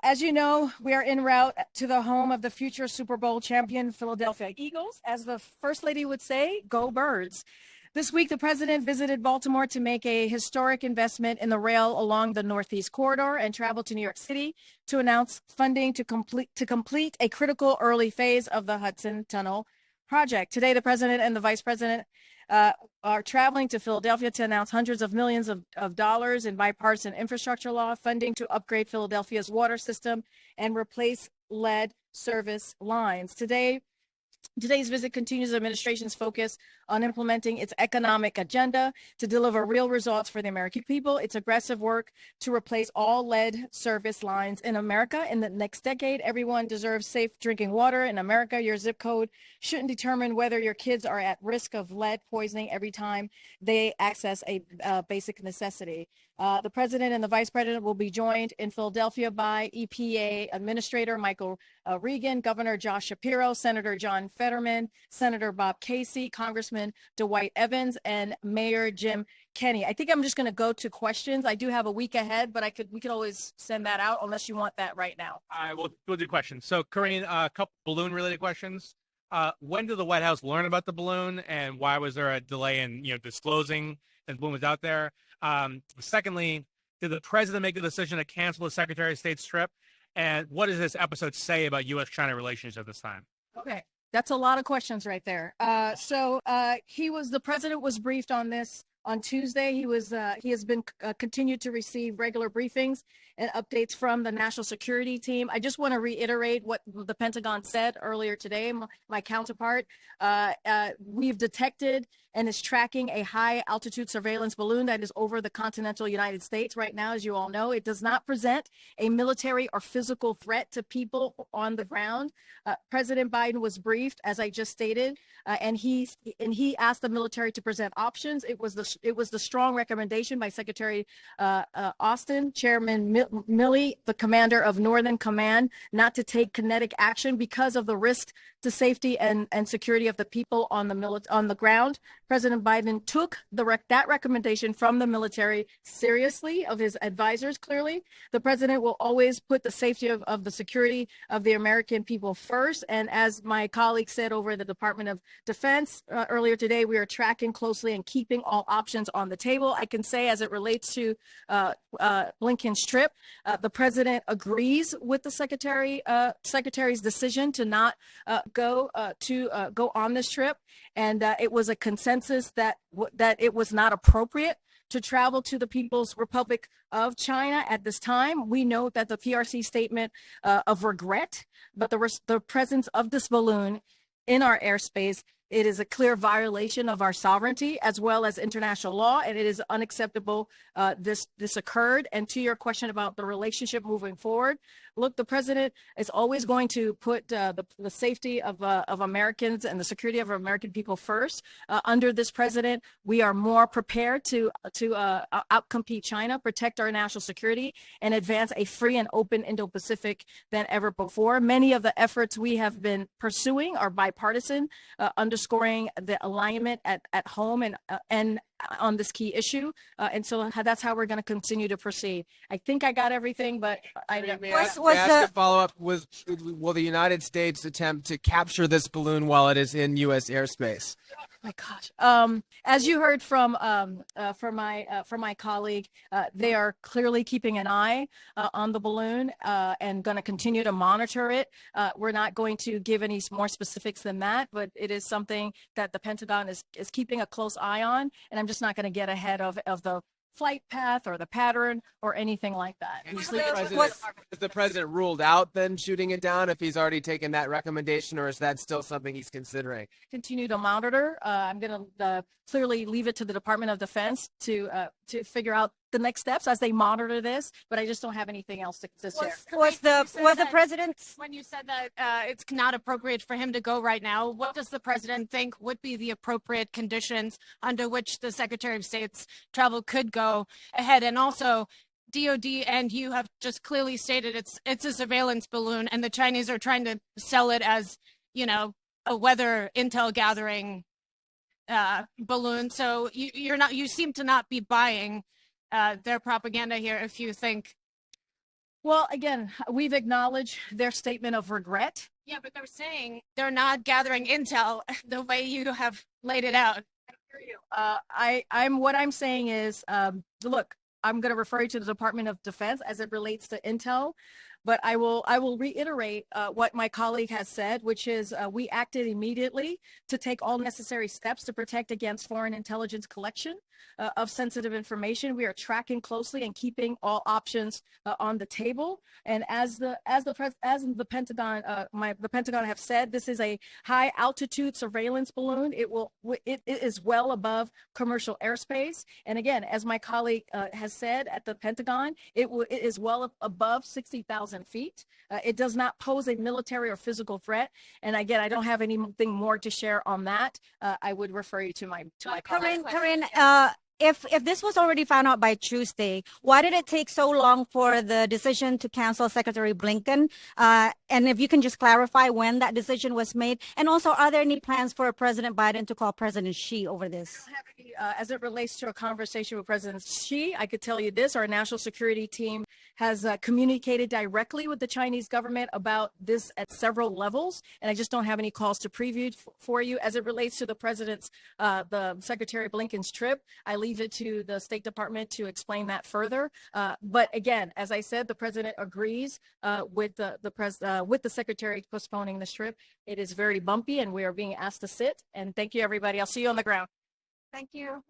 As you know, we are en route to the home of the future Super Bowl champion Philadelphia Eagles. As the First Lady would say, go Birds. This week, the president visited Baltimore to make a historic investment in the rail along the Northeast Corridor and traveled to New York City to announce funding to complete a critical early phase of the Hudson Tunnel project. Today, the president and the vice president are traveling to Philadelphia to announce hundreds of millions of dollars in bipartisan infrastructure law funding to upgrade Philadelphia's water system and replace lead service lines. Today's visit continues the administration's focus on implementing its economic agenda to deliver real results for the American people. Its aggressive work to replace all lead service lines in America in the next decade. Everyone deserves safe drinking water in America. Your zip code shouldn't determine whether your kids are at risk of lead poisoning every time they access a basic necessity. The president and the vice president will be joined in Philadelphia by EPA Administrator Michael Regan, Governor Josh Shapiro, Senator John Fetterman, Senator Bob Casey, Congressman Dwight Evans, and Mayor Jim Kenney. I think I'm just going to go to questions. I do have a week ahead, but we could always send that out unless you want that right now. All right, we'll do questions. So, Karine, a couple balloon-related questions. When did the White House learn about the balloon, and why was there a delay in disclosing that the balloon was out there? Secondly, did the president make the decision to cancel the Secretary of State's trip? And what does this episode say about U.S.-China relations at this time? Okay, that's a lot of questions right there. The president was briefed on this on Tuesday. He has been continued to receive regular briefings and updates from the National Security Team. I just want to reiterate what the Pentagon said earlier today. My counterpart, we've detected and is tracking a high altitude surveillance balloon that is over the continental United States right now. As you all know, it does not present a military or physical threat to people on the ground. President Biden was briefed, as I just stated, and he asked the military to present options. It was the strong recommendation by Secretary Austin, Chairman Milley, the commander of Northern Command, not to take kinetic action because of the risk to safety and security of the people on the ground. President Biden took that recommendation from the military seriously, of his advisors. Clearly, the president will always put the safety of the security of the American people first. And as my colleague said over at the Department of Defense earlier today, we are tracking closely and keeping all options on the table. I can say, as it relates to Blinken's trip, the president agrees with the secretary's decision to not go on this trip, and it was a consensus that it was not appropriate to travel to the People's Republic of China at this time. We know that the PRC statement of regret, but the presence of this balloon in our airspace, it is a clear violation of our sovereignty as well as international law, and it is unacceptable this occurred. And to your question about the relationship moving forward, look, the president is always going to put the safety of Americans and the security of American people first. Under this president, we are more prepared to outcompete China, protect our national security, and advance a free and open Indo-Pacific than ever before. Many of the efforts we have been pursuing are bipartisan, underscoring the alignment at home and on this key issue. And so that's how we're going to continue to proceed. I think I got everything, but May I ask a follow-up? Will the United States attempt to capture this balloon while it is in U.S. airspace? Oh my gosh. As you heard from my colleague, they are clearly keeping an eye on the balloon and going to continue to monitor it. We're not going to give any more specifics than that, but it is something that the Pentagon is keeping a close eye on, and I'm just not going to get ahead of the flight path or the pattern or anything like that. Is the president ruled out then shooting it down if he's already taken that recommendation, or is that still something he's considering? Continue to monitor. I'm going to clearly leave it to the Department of Defense to figure out the next steps as they monitor this, but I just don't have anything else to share. Was the president, when you said that it's not appropriate for him to go right now, what does the president think would be the appropriate conditions under which the Secretary of State's travel could go ahead? And also, DOD and you have just clearly stated it's a surveillance balloon, and the Chinese are trying to sell it as, a weather intel gathering balloon. So you seem to not be buying their propaganda here if you think. Well, again, we've acknowledged their statement of regret. Yeah, but they're saying they're not gathering intel the way you have laid it out. What I'm saying is, look, I'm going to refer you to the Department of Defense as it relates to intel, but I will reiterate what my colleague has said, which is we acted immediately to take all necessary steps to protect against foreign intelligence collection of sensitive information. We are tracking closely and keeping all options on the table. And as the Pentagon, the Pentagon have said, this is a high altitude surveillance balloon. It is well above commercial airspace. And again, as my colleague has said at the Pentagon, it is well above 60,000 feet. It does not pose a military or physical threat. And again, I don't have anything more to share on that. I would refer you to my colleague. Karine, if this was already found out by Tuesday, why did it take so long for the decision to cancel Secretary Blinken? And if you can just clarify when that decision was made, and also, are there any plans for President Biden to call President Xi over this? As it relates to a conversation with President Xi, I could tell you this: our national security team has communicated directly with the Chinese government about this at several levels, and I just don't have any calls to preview for you. As it relates to the president's, the Secretary Blinken's trip, I leave it to the State Department to explain that further. But again, as I said, the president agrees with the Secretary postponing this trip. It is very bumpy, and we are being asked to sit. And thank you, everybody. I'll see you on the ground. Thank you.